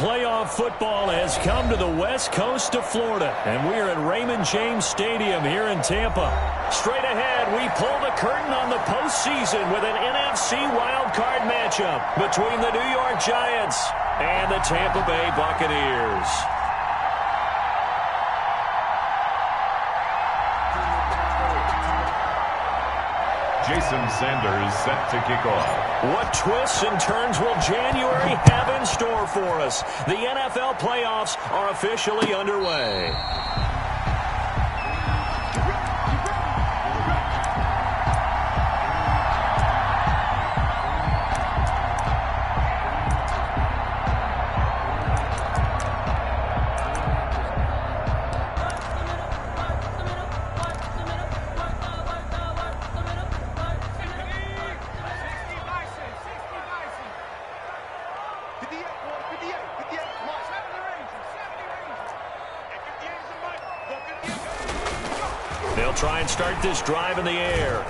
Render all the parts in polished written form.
Playoff football has come to the west coast of Florida, and we are at Raymond James Stadium here in Tampa. Straight ahead, we pull the curtain on the postseason with an NFC wildcard matchup between the New York Giants and the Tampa Bay Buccaneers. Jason Sanders set to kick off. What twists and turns will January have in store for us? The NFL playoffs are officially underway. They'll try and start this drive in the air.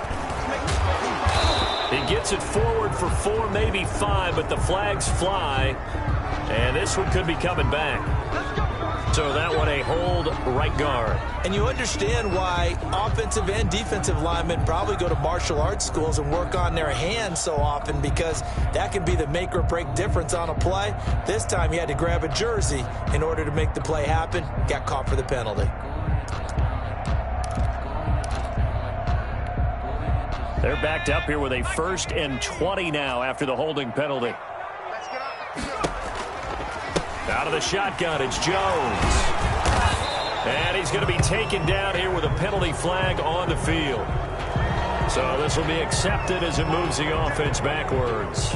He gets it forward for 4, maybe 5, but the flags fly. And this one could be coming back. So that one a hold right guard. And you understand why offensive and defensive linemen probably go to martial arts schools and work on their hands so often, because that can be the make or break difference on a play. This time he had to grab a jersey in order to make the play happen. Got caught for the penalty. They're backed up here with a 1st and 20 now after the holding penalty. Out of the shotgun, it's Jones. And he's going to be taken down here with a penalty flag on the field. So this will be accepted as it moves the offense backwards.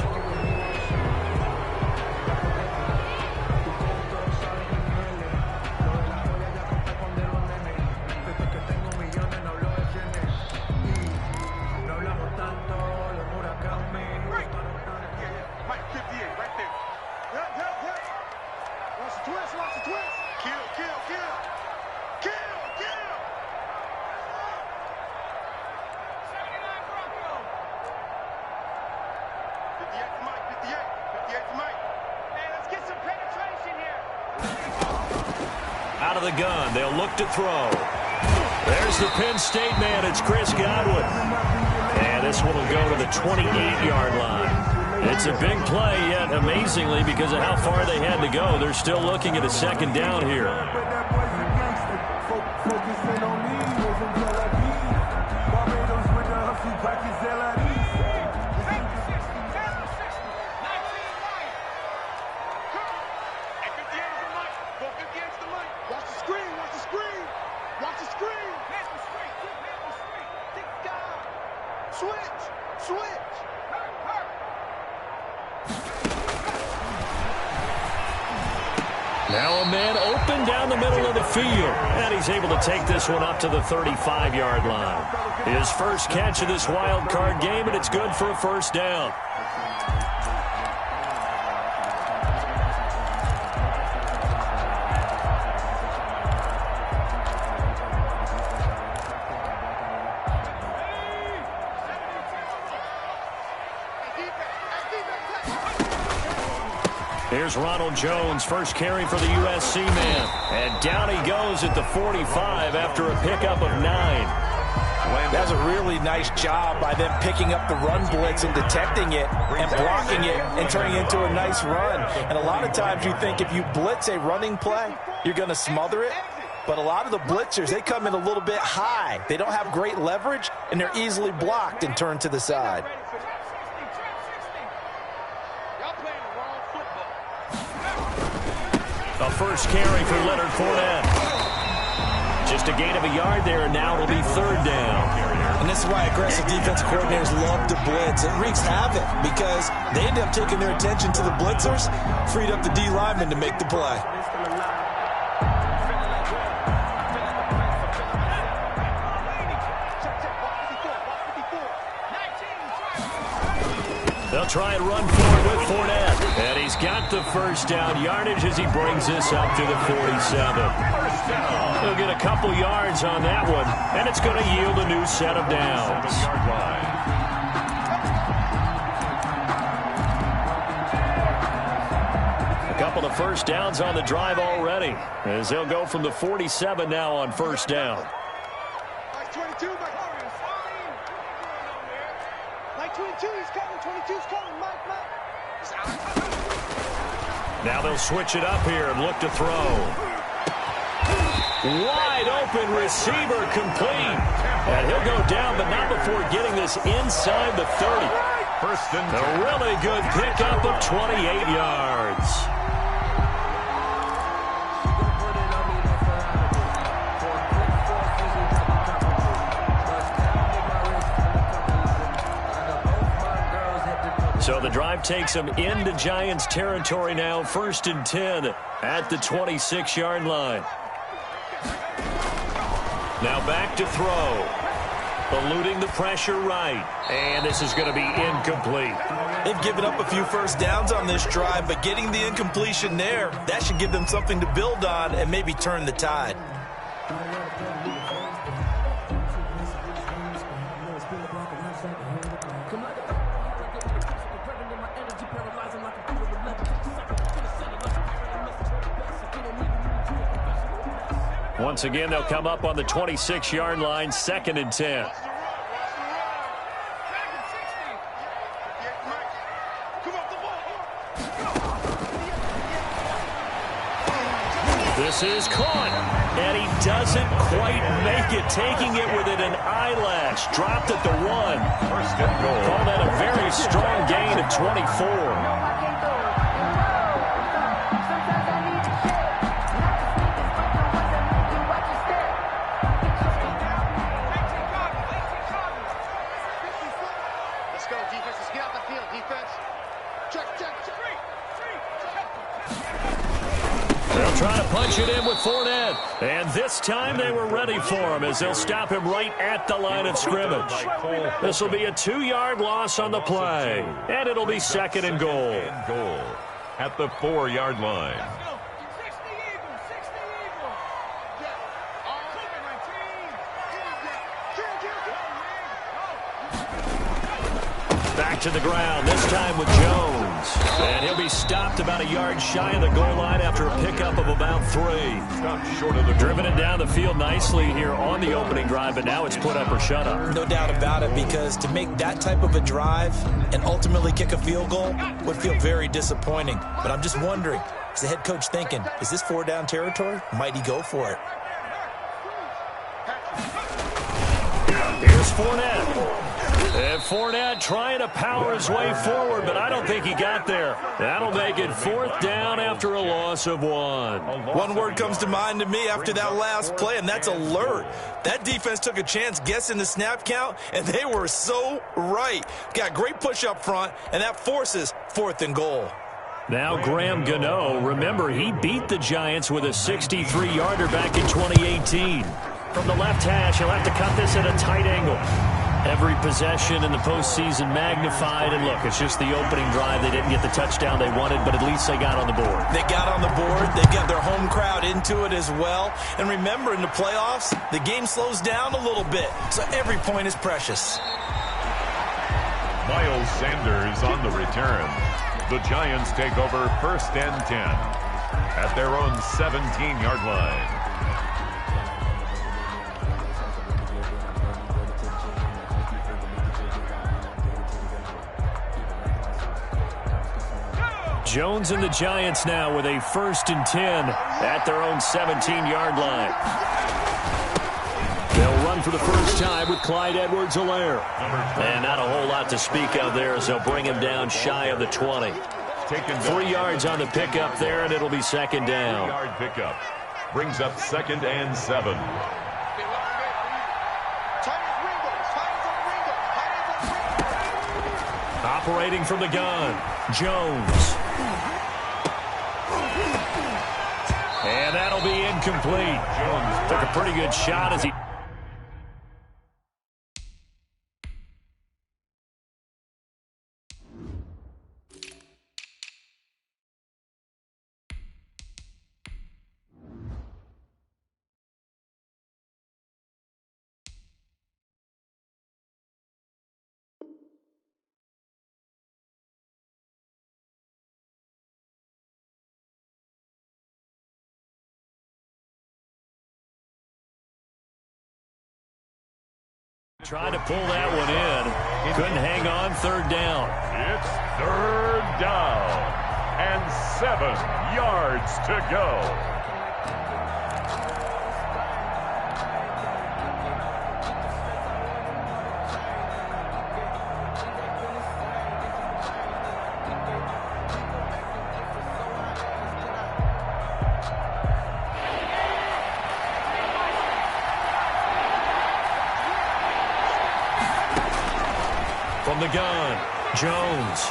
Out of the gun, they'll look to throw. There's the Penn State man, it's Chris Godwin. And this one will go to the 28-yard line. It's a big play, yet amazingly, because of how far they had to go, they're still looking at a 2nd down here. Now a man open down the middle of the field, and he's able to take this one up to the 35-yard line. His first catch of this wild card game, and it's good for a 1st down. Here's Ronald Jones, first carry for the USC man. And down he goes at the 45 after a pickup of 9. That's a really nice job by them picking up the run blitz and detecting it and blocking it and turning it into a nice run. And a lot of times you think if you blitz a running play, you're going to smother it. But a lot of the blitzers, they come in a little bit high. They don't have great leverage, and they're easily blocked and turned to the side. A first carry for Leonard Fournette. Just a gain of a yard there, and now it'll be 3rd down. And this is why aggressive defensive coordinators love to blitz. It wreaks havoc because they end up taking their attention to the blitzers, freed up the D lineman to make the play. They'll try and run forward with Fournette. And he's got the 1st down yardage as he brings this up to the 47. He'll get a couple yards on that one, and it's going to yield a new set of downs. A couple of first downs on the drive already, as they'll go from the 47 now on first down. Like 22, like 22, he's coming. 22's coming. Mike. Now they'll switch it up here and look to throw. Wide open receiver complete. And he'll go down, but not before getting this inside the 30. First and 10. A really good pickup of 28 yards. So the drive takes them into Giants territory now, first and 10 at the 26-yard line. Now back to throw. Eluding the pressure right. And this is going to be incomplete. They've given up a few first downs on this drive, but getting the incompletion there, that should give them something to build on and maybe turn the tide. Once again, they'll come up on the 26-yard line, second and 10. This is caught, and he doesn't quite make it, taking it within an eyelash. Dropped at the 1. First and goal. Call that a very strong gain of 24. Trying to punch it in with Fournette. And this time they were ready for him as they'll stop him right at the line of scrimmage. This will be a 2-yard loss on the play. And it'll be second and goal. At the 4-yard line. Back to the ground, this time with Jones. And he'll be stopped about a yard shy of the goal line after a pickup of about 3. Stopped short of the Driven it down the field nicely here on the opening drive, but now it's put up or shut up. No doubt about it, because to make that type of a drive and ultimately kick a field goal would feel very disappointing. But I'm just wondering, is the head coach thinking, is this 4-down territory? Might he go for it? Here's Fournette. And Fournette trying to power his way forward, but I don't think he got there. That'll make it 4th down after a loss of 1. One word comes to mind to me after that last play, and that's alert. That defense took a chance guessing the snap count, and they were so right. Got great push up front, and that forces 4th and goal. Now Graham Gano, remember, he beat the Giants with a 63-yarder back in 2018. From the left hash, he'll have to cut this at a tight angle. Every possession in the postseason magnified, and look, it's just the opening drive. They didn't get the touchdown they wanted, but at least they got on the board. They got on the board. They got their home crowd into it as well. And remember, in the playoffs, the game slows down a little bit, so every point is precious. Miles Sanders on the return. The Giants take over first and 10 at their own 17-yard line. Jones and the Giants now with a first and 10 at their own 17-yard line. They'll run for the first time with Clyde Edwards-Helaire. And not a whole lot to speak of there as they'll bring him down shy of the 20. 3 yards on the pickup there, and it'll be second down. 3-yard pickup brings up 2nd and 7. Operating from the gun, Jones. And that'll be incomplete. Jones took a pretty good shot as he Tried to pull that one in. Couldn't hang on. Third down. It's third down and 7 yards to go. From the gun, Jones.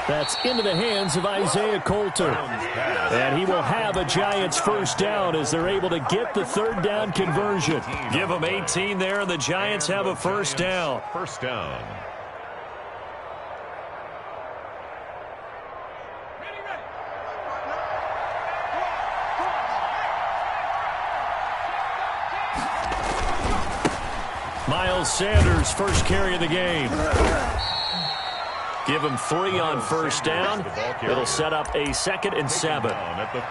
That's into the hands of Isaiah Coulter. And he will have a Giants first down as they're able to get the third down conversion. Give them 18 there, and the Giants have a first down. First down. Miles Sanders, first carry of the game. Give him 3 on first down. It'll set up a 2nd and 7.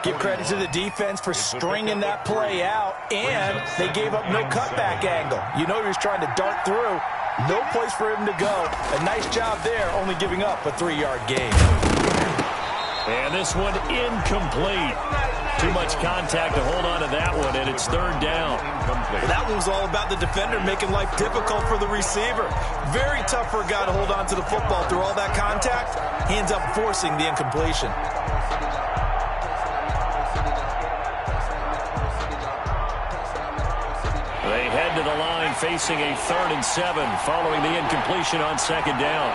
Give credit to the defense for stringing that play out, and they gave up no cutback angle. You know he was trying to dart through. No place for him to go. A nice job there, only giving up a 3-yard gain. And this one incomplete. Too much contact to hold on to that one, and it's third down. That one was all about the defender making life difficult for the receiver. Very tough for a guy to hold on to the football through all that contact. He ends up forcing the incompletion. They head to the line facing a 3rd and 7 following the incompletion on second down.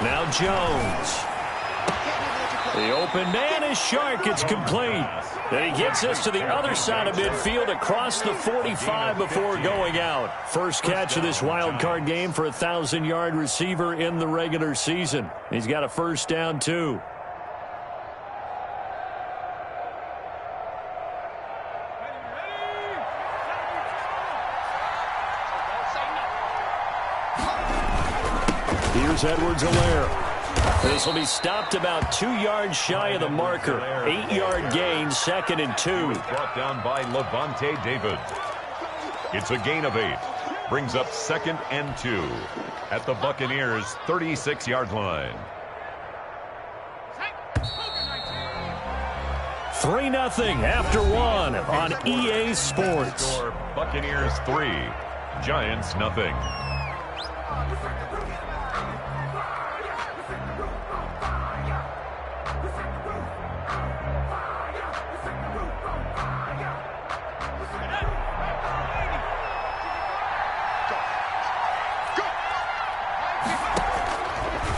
Now Jones. The open man is Shark. It's complete. Then he gets us to the other side of midfield across the 45 before going out. First catch of this wild card game for a 1,000-yard receiver in the regular season. He's got a first down, too. Here's Edwards-Helaire. This will be stopped about 2 yards shy of the marker. 8-yard gain, 2nd and 2. Brought down by Levante David. It's a gain of 8. Brings up 2nd and 2 at the Buccaneers' 36-yard line. 3-0 after 1 on EA Sports. Buccaneers 3, Giants 0.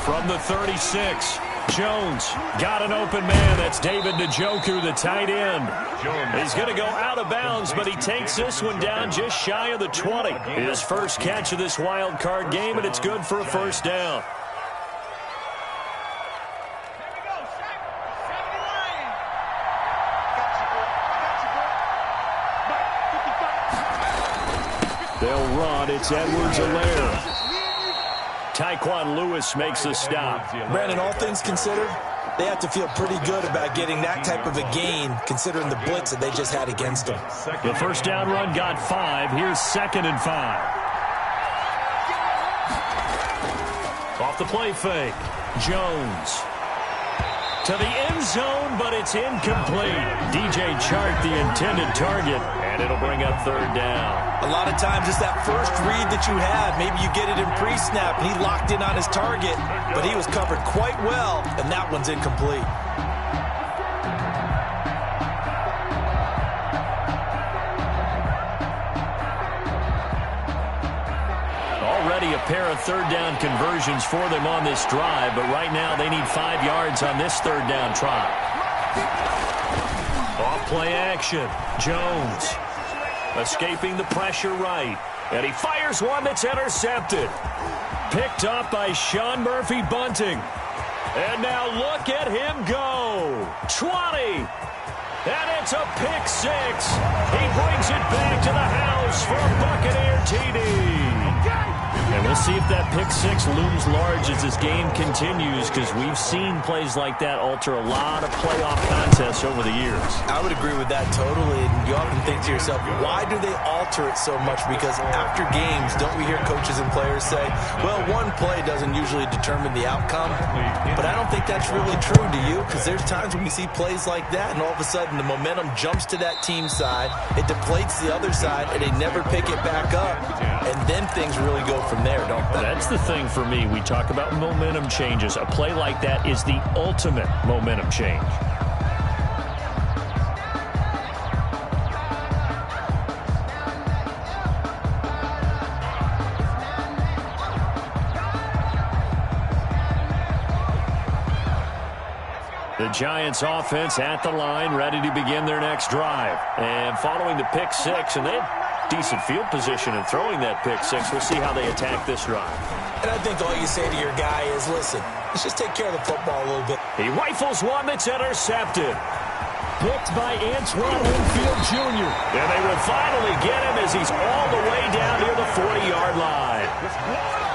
From the 36, Jones got an open man. That's David Njoku, the tight end. He's going to go out of bounds, but he takes this one down just shy of the 20. His first catch of this wild card game, and it's good for a first down. They'll run. It's Edwards-Helaire. Tyquan Lewis makes the stop. Brandon, all things considered, they have to feel pretty good about getting that type of a gain, considering the blitz that they just had against them. The first down run got 5. Here's 2nd and 5. Off the play fake. Jones. To the end zone, but it's incomplete. DJ Chark, the intended target, and it'll bring up third down. A lot of times it's that first read that you had. Maybe you get it in pre-snap, and he locked in on his target, but he was covered quite well, and that one's incomplete. Already a pair of third down conversions for them on this drive, but right now they need 5 yards on this third down try. Off play action. Jones escaping the pressure right, and he fires one that's intercepted. Picked up by Sean Murphy-Bunting. And now look at him go. 20. And it's a pick 6. He brings it back to the house for a Buccaneer TD. And we'll see if that pick six looms large as this game continues, because we've seen plays like that alter a lot of playoff contests over the years. I would agree with that totally. And you often think to yourself, why do they alter it so much? Because after games, don't we hear coaches and players say, well, one play doesn't usually determine the outcome. But I don't think that's really true, do you? Because there's times when we see plays like that, and all of a sudden the momentum jumps to that team side, it deflates the other side, and they never pick it back up. And then things really go from there, don't they? That's the thing for me. We talk about momentum changes. A play like that is the ultimate momentum change. The Giants offense at the line, ready to begin their next drive. And following the pick six, and they had decent field position in throwing that pick six. We'll see how they attack this drive. And I think all you say to your guy is, listen, let's just take care of the football a little bit. He rifles one that's intercepted. Picked by Antoine Winfield Jr. And they will finally get him as he's all the way down near the 40-yard line.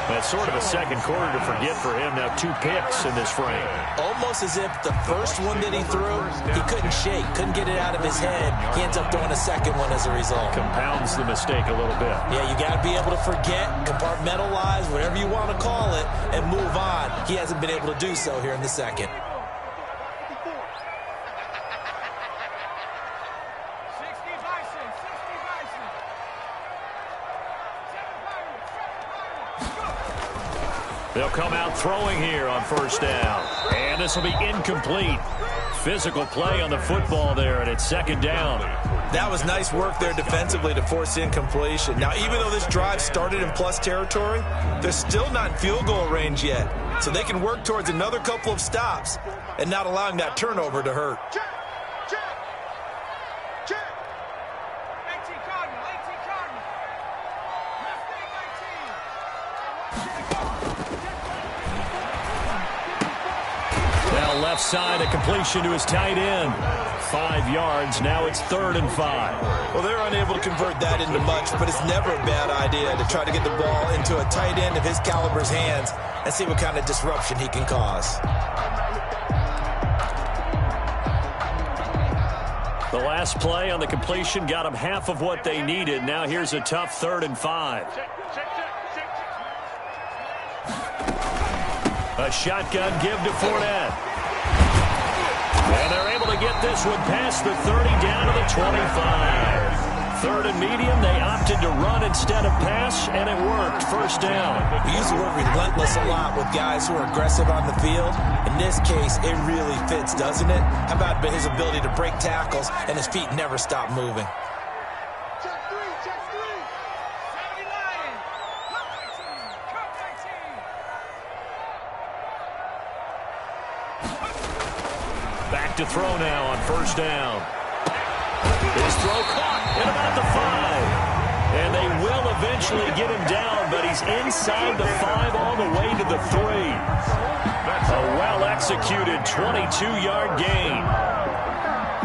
That's sort of a second quarter to forget for him. Now 2 picks in this frame. Almost as if the first one that he threw, he couldn't shake, couldn't get it out of his head. He ends up throwing a second one as a result. Compounds the mistake a little bit. Yeah, you got to be able to forget, compartmentalize, whatever you want to call it, and move on. He hasn't been able to do so here in the second. They'll come out throwing here on first down. And this will be incomplete. Physical play on the football there, and it's second down. That was nice work there defensively to force incompletion. Now, even though this drive started in plus territory, they're still not in field goal range yet. So they can work towards another couple of stops and not allowing that turnover to hurt. Left side, a completion to his tight end. 5 yards. Now it's 3rd and 5. Well, they're unable to convert that into much, but it's never a bad idea to try to get the ball into a tight end of his caliber's hands and see what kind of disruption he can cause. The last play on the completion got them half of what they needed. Now here's a tough 3rd and 5. A shotgun give to Fournette. And they're able to get this one past the 30 down to the 25. 3rd and medium, they opted to run instead of pass, and it worked. First down. We use the word relentless a lot with guys who are aggressive on the field. In this case, it really fits, doesn't it? How about his ability to break tackles and his feet never stop moving? Back to throw now on first down. His throw caught at about the 5. And they will eventually get him down, but he's inside the 5 all the way to the 3. A well-executed 22-yard gain.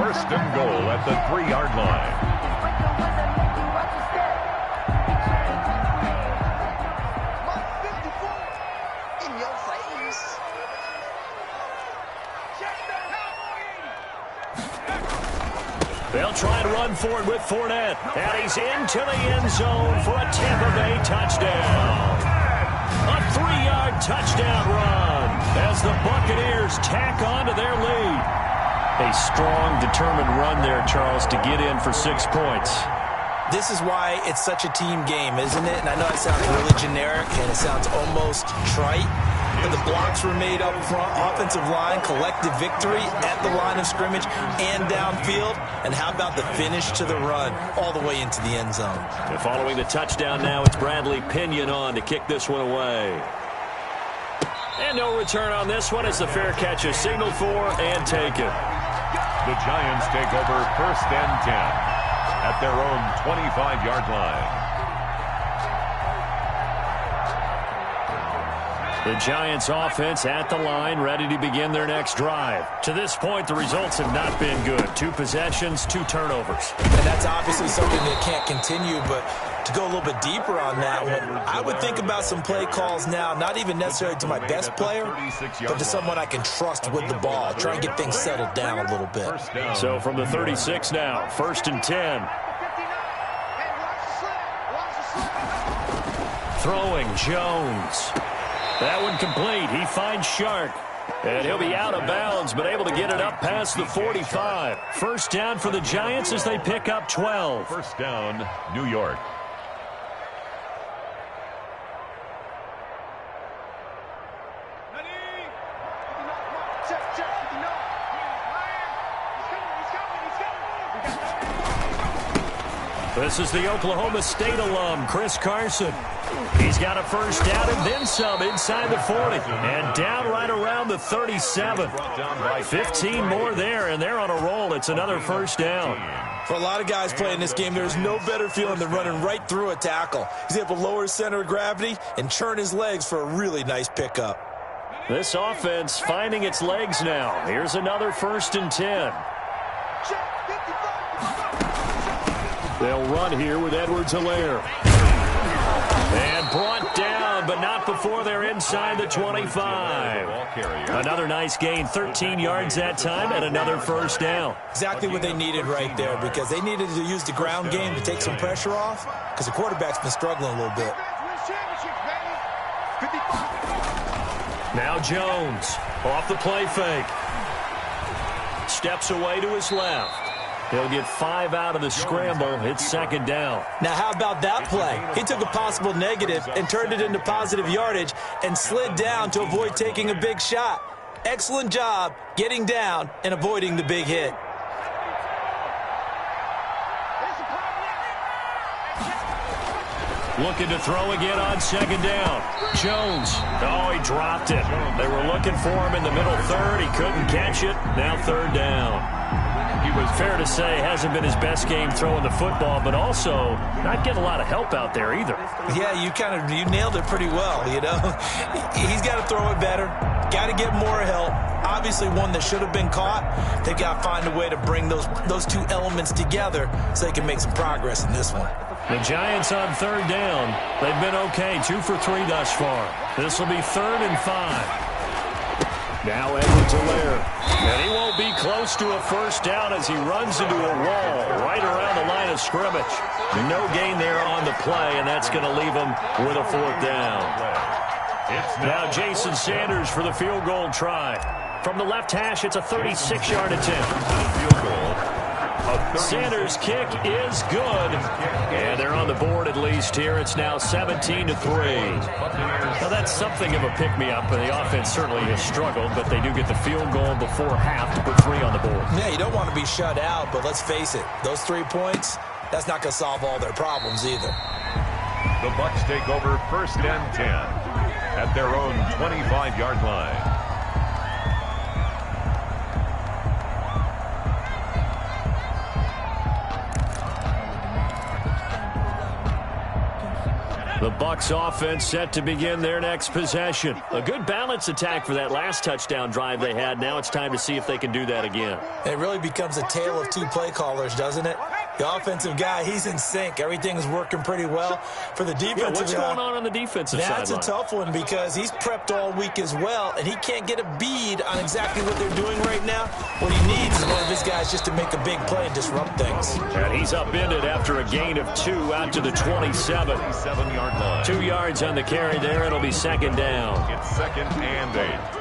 1st and goal at the 3-yard line. They'll try and run for it with Fournette. And he's into the end zone for a Tampa Bay touchdown. A 3-yard touchdown run as the Buccaneers tack on to their lead. A strong, determined run there, Charles, to get in for 6 points. This is why it's such a team game, isn't it? And I know it sounds really generic and it sounds almost trite, but the blocks were made up front, offensive line, collective victory at the line of scrimmage and downfield. And how about the finish to the run all the way into the end zone? And following the touchdown now, it's Bradley Pinion on to kick this one away. And no return on this one as the fair catch is signaled for and taken. The Giants take over 1st and 10 at their own 25-yard line. The Giants offense at the line, ready to begin their next drive. To this point, the results have not been good. 2 possessions, 2 turnovers. And that's obviously something that can't continue, but To go a little bit deeper on that one, I would think about some play calls now, not even necessarily to my best player, but to someone I can trust with the ball. Try and get things settled down a little bit. So from the 36 now, 1st and 10. Throwing, Jones. That one complete. He finds Shark. And he'll be out of bounds, but able to get it up past the 45. First down for the Giants as they pick up 12. First down, New York. This is the Oklahoma State alum, Chris Carson. He's got a first down and then some inside the 40. And down right around the 37. 15 more there, and they're on a roll. It's another first down. For a lot of guys playing this game, there's no better feeling than running right through a tackle. He's able to lower his center of gravity and churn his legs for a really nice pickup. This offense finding its legs now. Here's another 1st and 10. They'll run here with Edwards-Helaire. And brought down, but not before they're inside the 25. Another nice gain, 13 yards that time, and another first down. Exactly what they needed right there, because they needed to use the ground game to take some pressure off, because the quarterback's been struggling a little bit. Now Jones, off the play fake. Steps away to his left. He'll get 5 out of the scramble. It's 2nd down. Now, how about that play? He took a possible negative and turned it into positive yardage and slid down to avoid taking a big shot. Excellent job getting down and avoiding the big hit. Looking to throw again on 2nd down. Jones. Oh, he dropped it. They were looking for him in the middle third. He couldn't catch it. Now 3rd down. He was, fair to say, hasn't been his best game throwing the football, but also not getting a lot of help out there either. Yeah, you nailed it pretty well, you know. He's got to throw it better. Got to get more help. Obviously one that should have been caught. They've got to find a way to bring those two elements together so they can make some progress in this one. The Giants on 3rd down. They've been okay, 2 for 3 thus far. This will be 3rd and 5. Now Edwards-Helaire. And he won't be close to a first down as he runs into a wall right around the line of scrimmage. No gain there on the play, and that's going to leave him with a 4th down. Now Jason Sanders for the field goal try. From the left hash, it's a 36-yard attempt. Sanders' kick is good. And they're on the board at least here. It's now 17-3. Now that's something of a pick-me-up, and the offense certainly has struggled, but they do get the field goal before half to put 3 on the board. Yeah, you don't want to be shut out, but let's face it, those 3 points, that's not going to solve all their problems either. The Bucs take over 1st and 10 at their own 25-yard line. The Bucs offense set to begin their next possession. A good balanced attack for that last touchdown drive they had. Now it's time to see if they can do that again. It really becomes a tale of 2 play callers, doesn't it? The offensive guy, he's in sync. Everything's working pretty well. For the defensive guy, what's going on the defensive side? That's a tough one because he's prepped all week as well, and he can't get a bead on exactly what they're doing right now. What he needs is one of his guys just to make a big play and disrupt things. And he's upended after a gain of 2 out to the 27. 7-yard line. 2 yards on the carry there. It'll be 2nd down. It's 2nd and 8.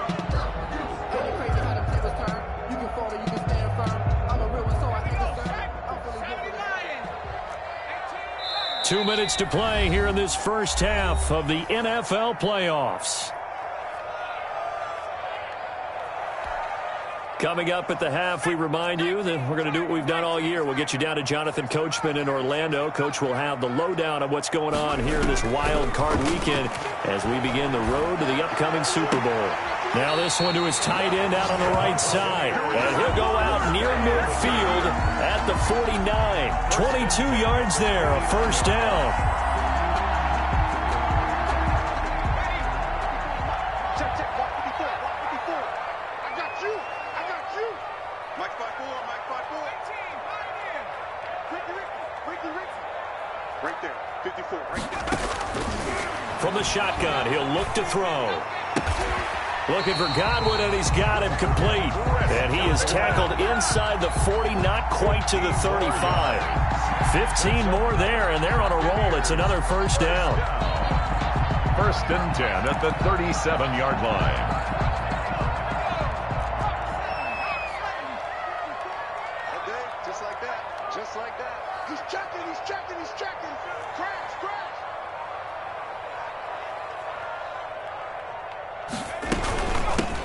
2 minutes to play here in this first half of the NFL playoffs. Coming up at the half, we remind you that we're going to do what we've done all year. We'll get you down to Jonathan Coachman in Orlando. Coach will have the lowdown of what's going on here this wild card weekend as we begin the road to the upcoming Super Bowl. Now this one to his tight end out on the right side. And he'll go out near midfield at the 49. 22 yards there, a first down. Right there, 54. From the shotgun, he'll look to throw. Looking for Godwin, and he's got him complete. And he is tackled inside the 40, not quite to the 35. 15 more there, and they're on a roll. It's another first down. First and 10 at the 37-yard line. Okay, just like that. Just like that. He's checking, he's checking, he's checking. Crash, crash.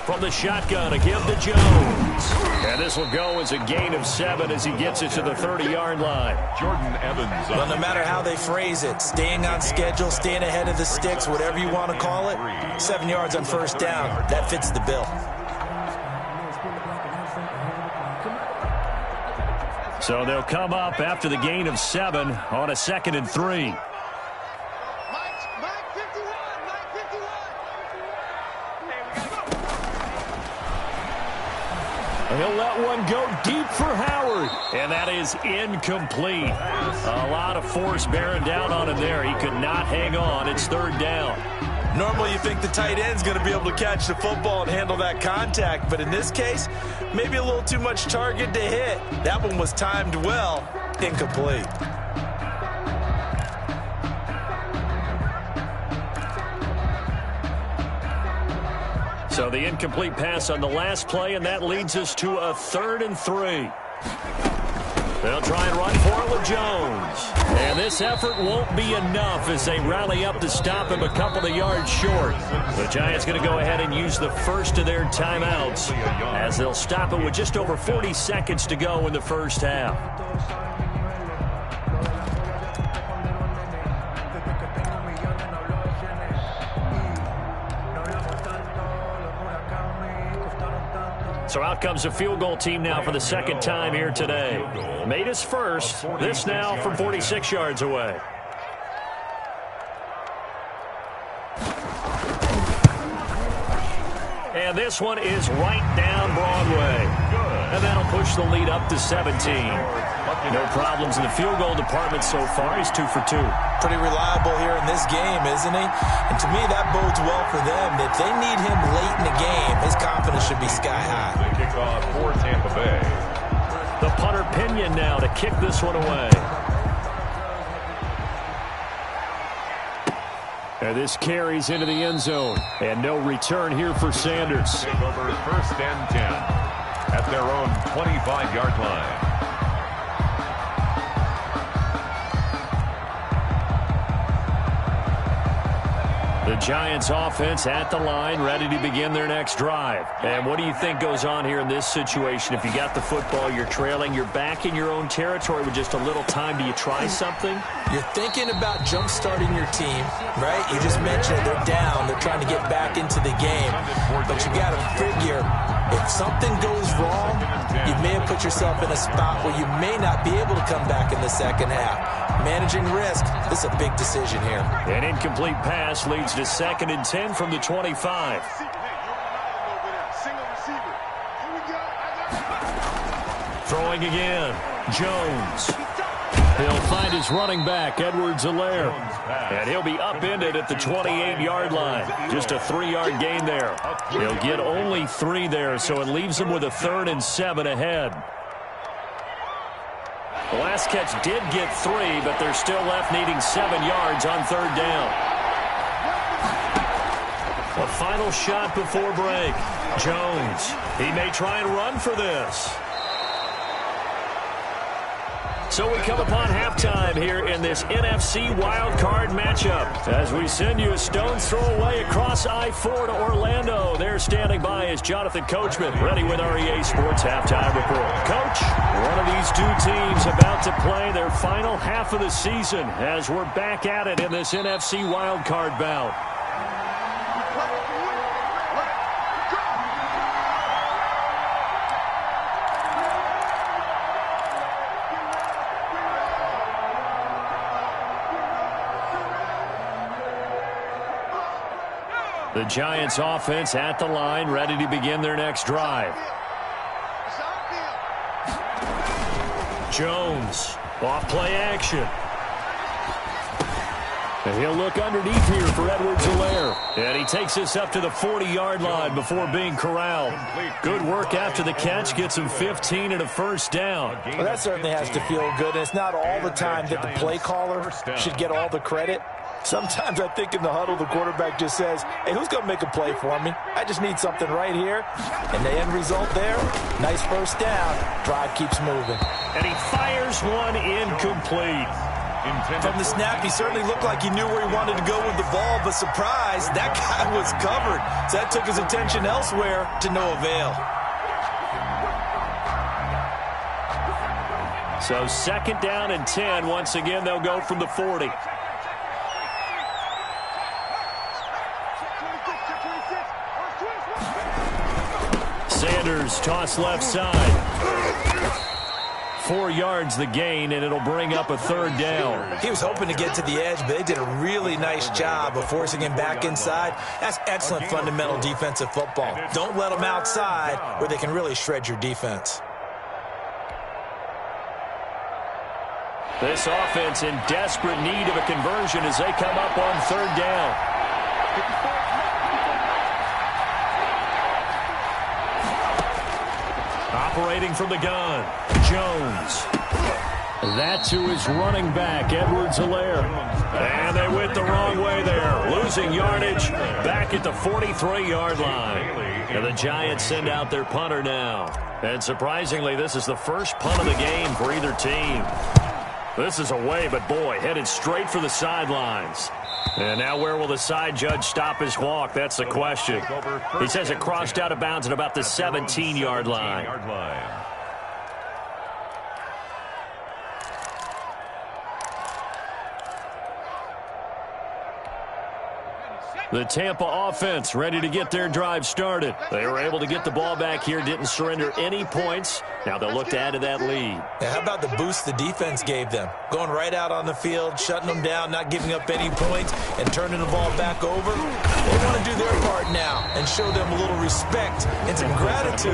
From the shotgun, a give to Jones. And this will go as a gain of 7 as he gets it to the 30-yard line. Jordan Evans. Well, no matter how they phrase it, staying on schedule, staying ahead of the sticks, whatever you want to call it, 7 yards on first down, that fits the bill. So they'll come up after the gain of 7 on a 2nd and 3. He'll let one go deep for Howard, and that is incomplete. A lot of force bearing down on him there. He could not hang on. It's 3rd down. Normally you think the tight end's going to be able to catch the football and handle that contact, but in this case, maybe a little too much target to hit. That one was timed well, incomplete. So the incomplete pass on the last play, and that leads us to a 3rd and 3. They'll try and run for it with Jones. And this effort won't be enough as they rally up to stop him a couple of yards short. The Giants going to go ahead and use the first of their timeouts as they'll stop it with just over 40 seconds to go in the first half. So out comes a field goal team now for the 2nd time here today. Made his first. This now from 46 yards away. And this one is right down Broadway. And that'll push the lead up to 17. No problems in the field goal department so far. He's 2 for 2. Pretty reliable here in this game, isn't he? And to me, that bodes well for them. If they need him late in the game, his confidence should be sky high. The kickoff for Tampa Bay. The punter Pinion now to kick this one away. And this carries into the end zone. And no return here for Sanders. Take over 1st and 10 at their own 25-yard line. The Giants offense at the line, ready to begin their next drive. And what do you think goes on here in this situation? If you got the football, you're trailing, you're back in your own territory with just a little time. Do you try something? You're thinking about jump-starting your team, right? You just mentioned it. They're down. They're trying to get back into the game. But you got to figure, if something goes wrong, you may have put yourself in a spot where you may not be able to come back in the second half. Managing risk, this is a big decision here. An incomplete pass leads to 2nd and 10 from the 25. Throwing again. Jones. He'll find his running back, Edwards-Helaire. And he'll be upended at the 28-yard line. Just a 3-yard gain there. He'll get only 3 there, so it leaves him with a 3rd and 7 ahead. The last catch did get 3, but they're still left needing 7 yards on 3rd down. A final shot before break. Jones. He may try and run for this. So we come upon halftime here in this NFC wildcard matchup as we send you a stone's throw away across I-4 to Orlando. There standing by is Jonathan Coachman, ready with our EA Sports Halftime Report. Coach, one of these two teams about to play their final half of the season as we're back at it in this NFC wildcard bout. The Giants offense at the line, ready to begin their next drive. Jones, off play action. And he'll look underneath here for Edwards-Helaire. And he takes this up to the 40-yard line before being corralled. Good work after the catch. Gets him 15 and a first down. Well, that certainly has to feel good. And it's not all the time that the play caller should get all the credit. Sometimes I think in the huddle, the quarterback just says, hey, who's going to make a play for me? I just need something right here. And the end result there, nice first down. Drive keeps moving. And he fires one incomplete. From the snap, he certainly looked like he knew where he wanted to go with the ball, but surprise, that guy was covered. So that took his attention elsewhere to no avail. So 2nd down and 10. Once again, they'll go from the 40. Sanders toss left side. 4 yards the gain, and it'll bring up a 3rd down. He was hoping to get to the edge, but they did a really nice job of forcing him back inside. That's excellent fundamental defensive football. Don't let them outside where they can really shred your defense. This offense in desperate need of a conversion as they come up on 3rd down. Operating from the gun, Jones. That to his running back, Edwards-Helaire. And they went the wrong way there. Losing yardage back at the 43-yard line. And the Giants send out their punter now. And surprisingly, this is the first punt of the game for either team. This is away, but boy, headed straight for the sidelines. And now where will the side judge stop his walk? That's the question. He says it crossed out of bounds at about the 17-yard line. The Tampa offense ready to get their drive started. They were able to get the ball back here, didn't surrender any points. Now they'll look to add to that lead. Yeah, how about the boost the defense gave them? Going right out on the field, shutting them down, not giving up any points, and turning the ball back over. They want to do their part now and show them a little respect and some gratitude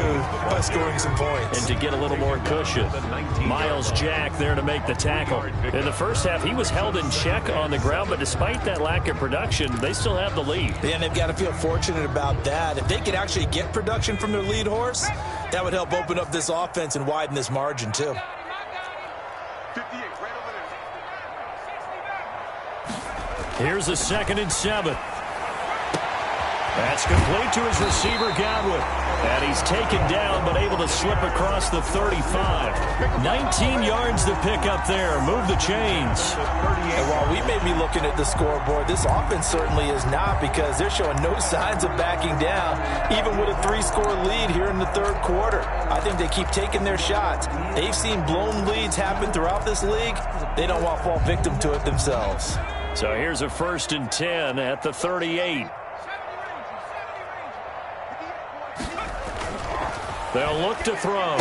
by scoring some points. And to get a little more cushion. Miles Jack there to make the tackle. In the first half, he was held in check on the ground, but despite that lack of production, they still have the lead. And they've got to feel fortunate about that. If they could actually get production from their lead horse, that would help open up this offense and widen this margin too. Here's a 2nd and 7. That's complete to his receiver, Godwin. And he's taken down, but able to slip across the 35. 19 yards to pick up there. Move the chains. And while we may be looking at the scoreboard, this offense certainly is not, because they're showing no signs of backing down, even with a 3-score lead here in the 3rd quarter. I think they keep taking their shots. They've seen blown leads happen throughout this league. They don't want to fall victim to it themselves. So here's a 1st and 10 at the 38. They'll look to throw.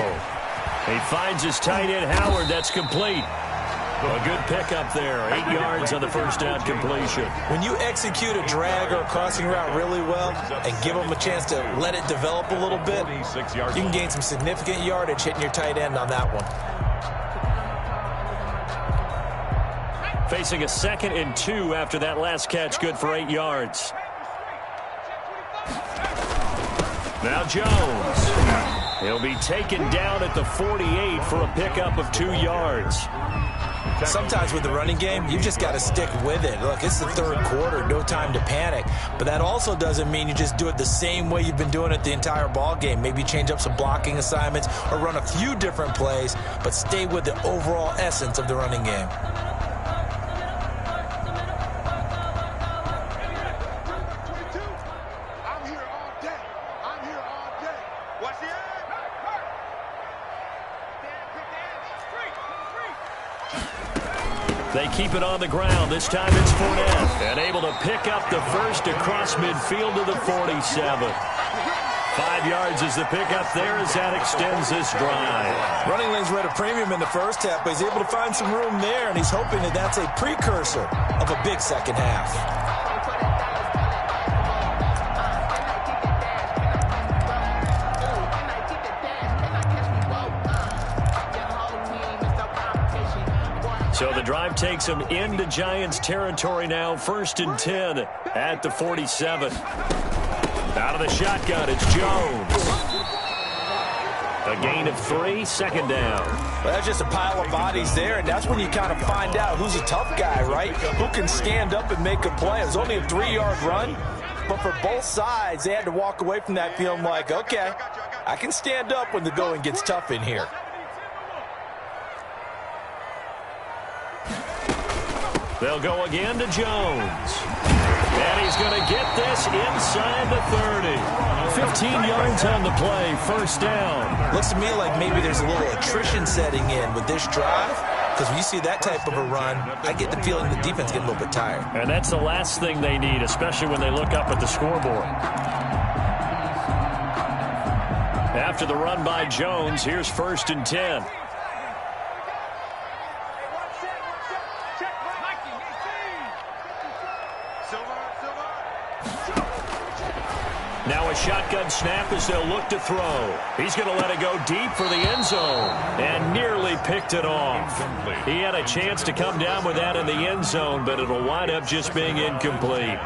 He finds his tight end, Howard. That's complete. A good pickup there. 8 yards on the first down completion. When you execute a drag or a crossing route really well and give them a chance to let it develop a little bit, you can gain some significant yardage hitting your tight end on that one. Facing a 2nd and 2 after that last catch, good for 8 yards. Now Jones. He'll be taken down at the 48 for a pickup of 2 yards. Sometimes with the running game, you've just got to stick with it. Look, it's the 3rd quarter, no time to panic. But that also doesn't mean you just do it the same way you've been doing it the entire ball game. Maybe change up some blocking assignments or run a few different plays, but stay with the overall essence of the running game. They keep it on the ground. This time it's Fournette. And able to pick up the first across midfield to the 47. 5 yards is the pickup there as that extends this drive. Running lanes were at a premium in the first half, but he's able to find some room there, and he's hoping that that's a precursor of a big second half. So the drive takes them into Giants territory now, 1st and 10 at the 47. Out of the shotgun, it's Jones. A gain of 3, 2nd down. Well, that's just a pile of bodies there, and that's when you kind of find out who's a tough guy, right? Who can stand up and make a play. It was only a 3-yard run, but for both sides, they had to walk away from that feeling like, okay, I can stand up when the going gets tough in here. They'll go again to Jones. And he's going to get this inside the 30. 15 yards on the play, 1st down. Looks to me like maybe there's a little attrition setting in with this drive, because when you see that type of a run, I get the feeling the defense getting a little bit tired. And that's the last thing they need, especially when they look up at the scoreboard. After the run by Jones, here's 1st and 10. Now a shotgun snap as they'll look to throw. He's going to let it go deep for the end zone and nearly picked it off. He had a chance to come down with that in the end zone, but it'll wind up just being incomplete.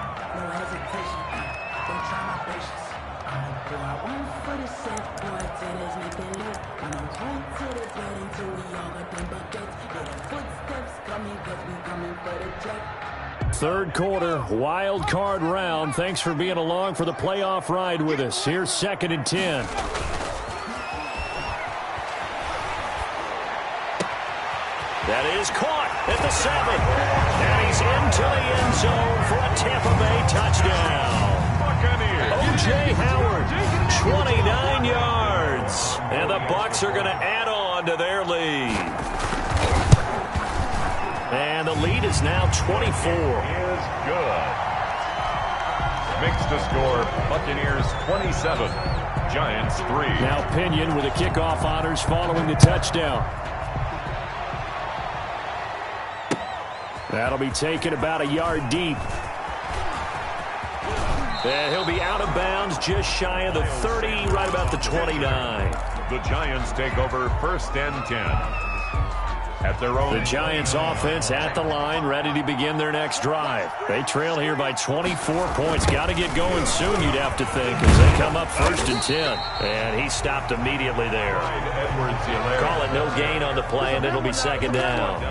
Third quarter, wild card round. Thanks for being along for the playoff ride with us. Here's 2nd and 10. That is caught at the 7. And he's into the end zone for a Tampa Bay touchdown. O.J. Howard, 29 yards. And the Bucs are going to add on to their lead. And the lead is now 24. Is good. Makes the score Buccaneers 27, Giants 3. Now Pinion with the kickoff honors following the touchdown. That'll be taken about a yard deep. And he'll be out of bounds just shy of the 30, right about the 29. The Giants take over 1st and 10. At their own. The Giants offense at the line, ready to begin their next drive. They trail here by 24 points. Got to get going soon, you'd have to think, as they come up 1st and 10. And he stopped immediately there. Call it no gain on the play, and it'll be 2nd down.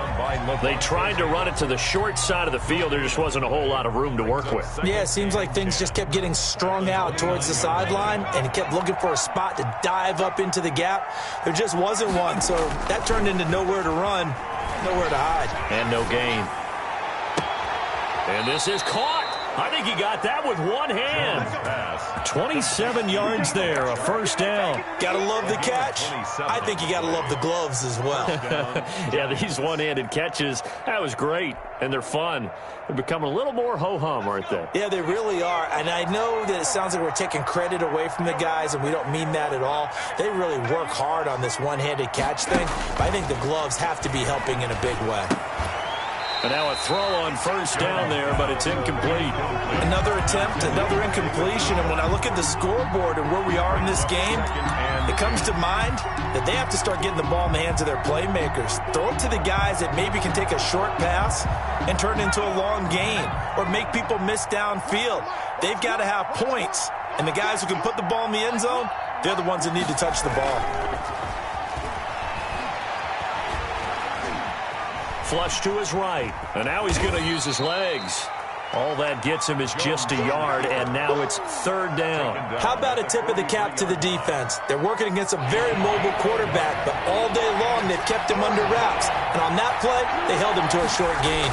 They tried to run it to the short side of the field. There just wasn't a whole lot of room to work with. Yeah, it seems like things just kept getting strung out towards the sideline, and he kept looking for a spot to dive up into the gap. There just wasn't one, so that turned into nowhere to run, nowhere to hide. And no gain. And this is caught. I think he got that with one hand. 27 yards there, a 1st down. Gotta love the catch. I think you gotta love the gloves as well. Yeah, these one-handed catches, that was great, and they're fun. They're becoming a little more ho-hum, aren't they? Yeah, they really are, and I know that it sounds like we're taking credit away from the guys, and we don't mean that at all. They really work hard on this one-handed catch thing, but I think the gloves have to be helping in a big way. And now a throw on 1st down there, but it's incomplete. Another attempt, another incompletion, and when I look at the scoreboard and where we are in this game, it comes to mind that they have to start getting the ball in the hands of their playmakers. Throw it to the guys that maybe can take a short pass and turn it into a long gain or make people miss downfield. They've got to have points, and the guys who can put the ball in the end zone, they're the ones that need to touch the ball. Flush to his right, and now he's going to use his legs. All that gets him is just a yard, and now it's 3rd down. How about a tip of the cap to the defense? They're working against a very mobile quarterback, but all day long they've kept him under wraps. And on that play, they held him to a short gain.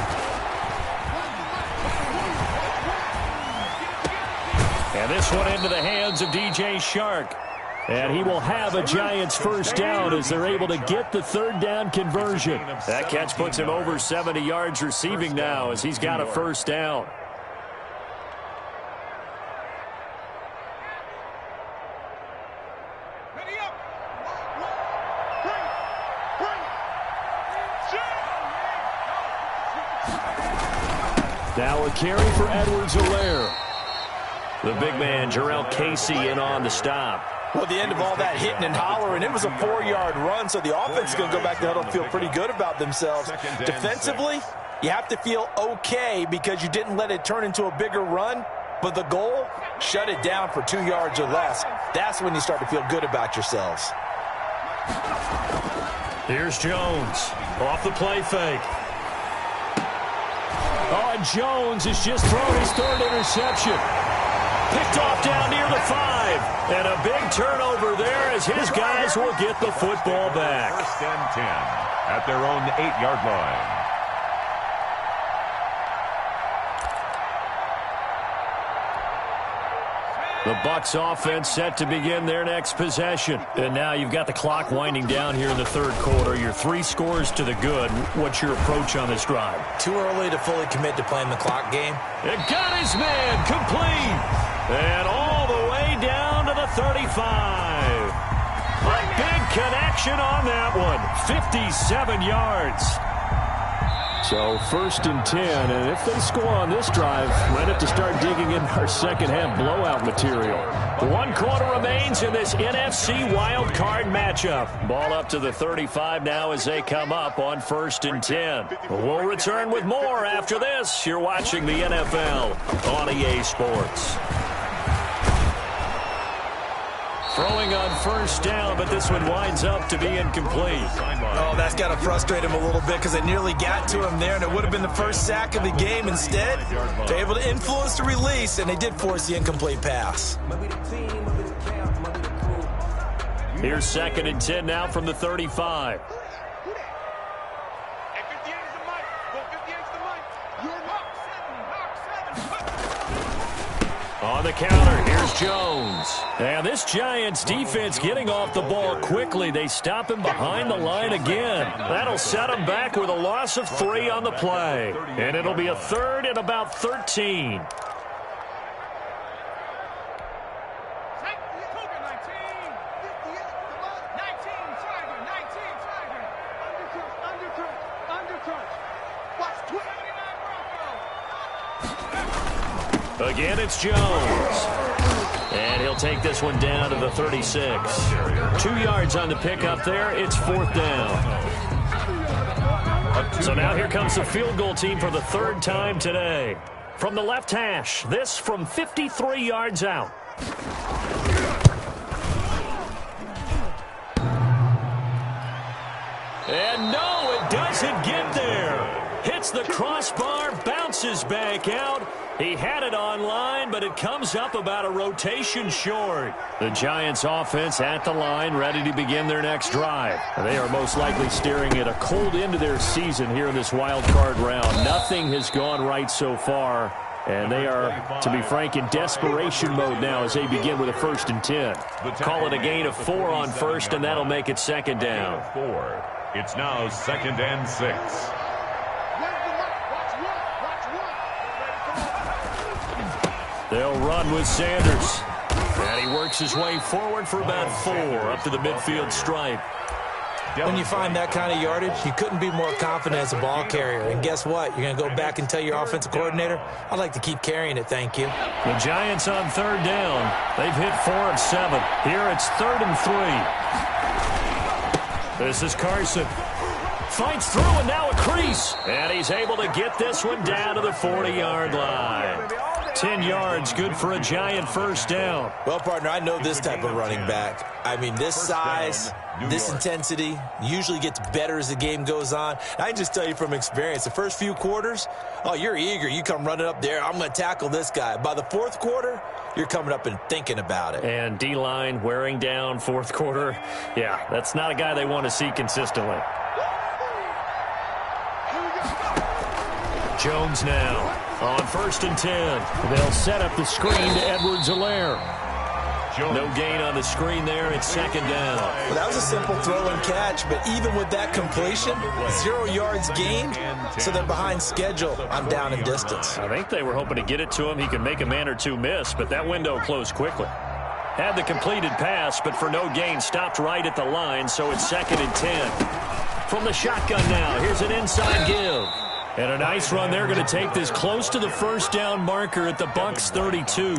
And this one into the hands of DJ Shark. And he will have a Giants 1st down as they're able to get the 3rd down conversion. That catch puts him over 70 yards receiving now as he's got a 1st down. Now a carry for Edwards-Helaire. The big man, Jarrell Casey, in on the stop. Well, the end of all that hitting and hollering, it was a 4-yard run, so the offense is going to go back to the huddle and feel pretty good about themselves. Defensively, you have to feel okay because you didn't let it turn into a bigger run, but the goal, shut it down for 2 yards or less. That's when you start to feel good about yourselves. Here's Jones off the play fake. Oh, and Jones has just thrown his 3rd interception. Picked off down near the 5. And a big turnover there as his guys will get the football back. 1st and 10 at their own 8-yard line. The Bucs offense set to begin their next possession. And now you've got the clock winding down here in the 3rd quarter. You're 3 scores to the good. What's your approach on this drive? Too early to fully commit to playing the clock game. It got his man complete. And all the way down to the 35. A big connection on that one. 57 yards. So 1st and 10, and if they score on this drive, we'll have to start digging in our second-half blowout material. 1 quarter remains in this NFC wild card matchup. Ball up to the 35 now as they come up on 1st and 10. We'll return with more after this. You're watching the NFL on EA Sports. Throwing on 1st down, but this one winds up to be incomplete. Oh, that's got to frustrate him a little bit because they nearly got to him there, and it would have been the first sack of the game. Instead, they're able to influence the release, and they did force the incomplete pass. Here's 2nd and 10 now from the 35. On the counter, here's Jones. And this Giants defense getting off the ball quickly. They stop him behind the line again. That'll set him back with a loss of 3 on the play. And it'll be a 3rd and about 13. Again, it's Jones. And he'll take this one down to the 36. 2 yards on the pickup there. It's 4th down. So now here comes the field goal team for the 3rd time today. From the left hash, this from 53 yards out. And no, it doesn't get there. Hits the crossbar, bounces back out. He had it online, but it comes up about a rotation short. The Giants offense at the line, ready to begin their next drive. They are most likely staring at a cold end to their season here in this wild card round. Nothing has gone right so far, and they are, to be frank, in desperation mode now as they begin with a 1st and 10. Call it a gain of 4 on 1st, and that'll make it 2nd down. 4. It's now 2nd and 6. They'll run with Sanders. And he works his way forward for about 4 up to the midfield stripe. When you find that kind of yardage, you couldn't be more confident as a ball carrier. And guess what? You're going to go back and tell your offensive coordinator, I'd like to keep carrying it, thank you. The Giants on 3rd down. They've hit 4 of 7. Here it's 3rd and 3. This is Carson. Fights through and now a crease. And he's able to get this one down to the 40-yard line. 10 yards, good for a Giant 1st down. Well, partner, I know this type of running back. I mean, this size, this intensity usually gets better as the game goes on. I can just tell you from experience, the first few quarters, oh, you're eager. You come running up there, I'm going to tackle this guy. By the 4th quarter, you're coming up and thinking about it. And D-line wearing down 4th quarter. Yeah, that's not a guy they want to see consistently. Jones now on 1st and 10. They'll set up the screen to Edwards-Helaire. No gain on the screen there. It's 2nd down. Well, that was a simple throw and catch, but even with that completion, 0 yards gained, so they're behind schedule on down and distance. I think they were hoping to get it to him. He could make a man or two miss, but that window closed quickly. Had the completed pass, but for no gain, stopped right at the line, so it's 2nd and 10. From the shotgun now, here's an inside give. And a nice run there, going to take this close to the first down marker at the Bucs 32.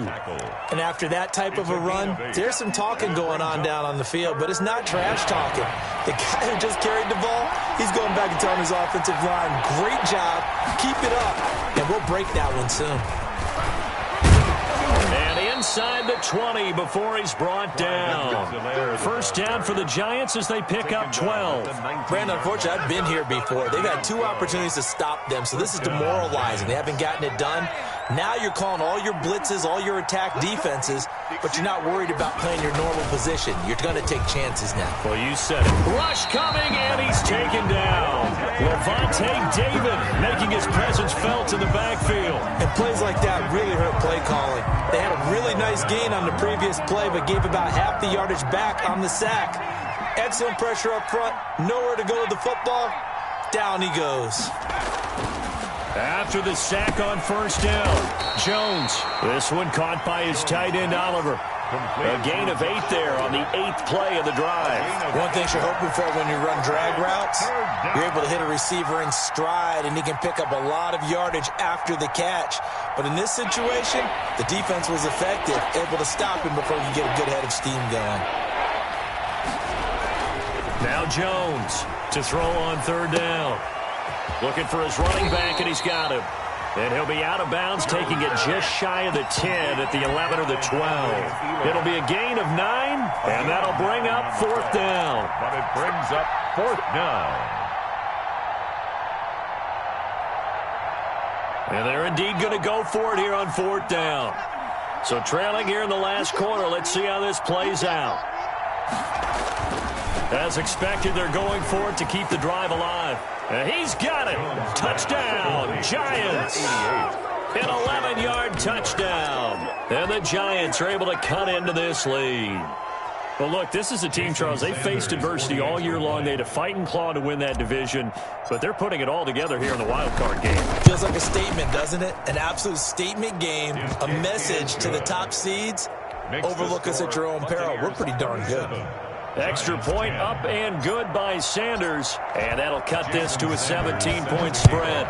And after that type of a run, there's some talking going on down on the field, but it's not trash talking. The guy who just carried the ball, he's going back and telling his offensive line, great job, keep it up, and we'll break that one soon. And inside the 20 before he's brought down. First down for the Giants as they pick up 12. Brandon, unfortunately, I've been here before. They've had 2 opportunities to stop them, so this is demoralizing. They haven't gotten it done. Now you're calling all your blitzes, all your attack defenses, but you're not worried about playing your normal position. You're going to take chances now. Well, you said it. Rush coming, and he's taken down. Levante David making his presence felt in the backfield. And plays like that really hurt play calling. They had a really nice gain on the previous play, but gave about half the yardage back on the sack. Excellent pressure up front. Nowhere to go with the football. Down he goes. After the sack on first down, Jones. This one caught by his tight end, Oliver. A gain of 8 there on the 8th play of the drive. One thing you're hoping for when you run drag routes, you're able to hit a receiver in stride, and he can pick up a lot of yardage after the catch. But in this situation, the defense was effective, able to stop him before he could get a good head of steam going. Now Jones to throw on third down. Looking for his running back, and he's got him. And he'll be out of bounds, taking it just shy of the 10 at the 11 or the 12. It'll be a gain of 9, and that'll bring up 4th down. But it brings up 4th down. And they're indeed going to go for it here on 4th down. So trailing here in the last quarter, let's see how this plays out. As expected, they're going for it to keep the drive alive. And he's got it. Touchdown, Giants. An 11-yard touchdown. And the Giants are able to cut into this lead. Well, look, this is a team, Charles, they faced adversity all year long. They had to fight and claw to win that division, but they're putting it all together here in the wild card game. Feels like a statement, doesn't it? An absolute statement game, a message to the top seeds. Overlook us at your own peril. We're pretty darn good. Extra point up and good by Sanders, and that'll cut this to a 17-point spread.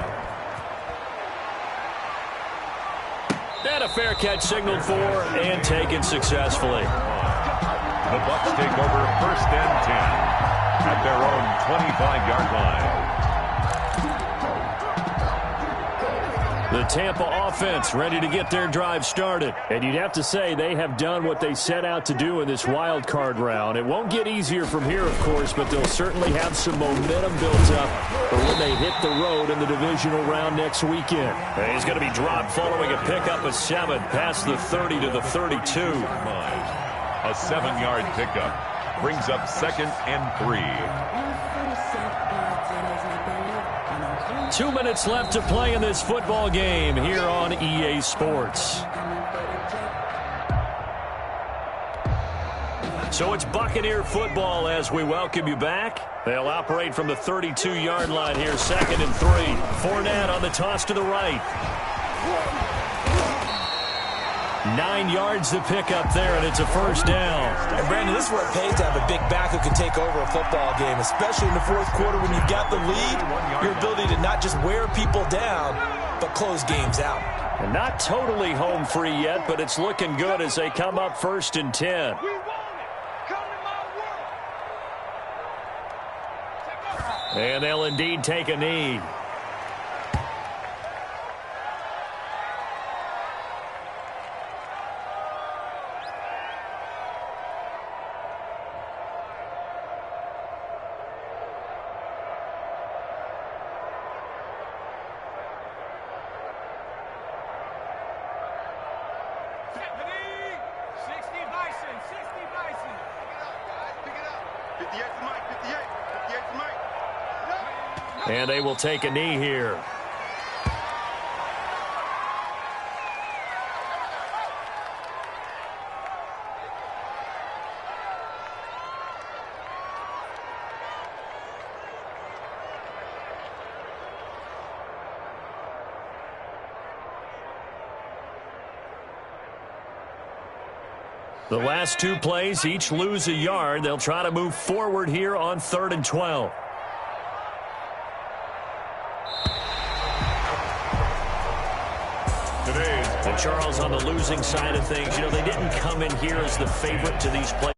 And a fair catch signaled for and taken successfully. The Bucs take over 1st and 10 at their own 25-yard line. The Tampa offense ready to get their drive started. And you'd have to say they have done what they set out to do in this wild card round. It won't get easier from here, of course, but they'll certainly have some momentum built up for when they hit the road in the divisional round next weekend. And he's going to be dropped following a pickup of 7 past the 30 to the 32. A 7-yard pickup brings up 2nd and 3. 2 minutes left to play in this football game here on EA Sports. So it's Buccaneer football as we welcome you back. They'll operate from the 32-yard line here, 2nd and 3. Fournette on the toss to the right. 9 yards to pick up there, and it's a first down. And, Brandon, this is where it pays to have a big back who can take over a football game, especially in the 4th quarter when you've got the lead, your ability to not just wear people down, but close games out. And not totally home free yet, but it's looking good as they come up 1st and 10. And they'll indeed take a knee. And they will take a knee here. The last 2 plays, each lose a yard. They'll try to move forward here on 3rd and 12. And Charles, on the losing side of things, they didn't come in here as the favorite to these playoffs.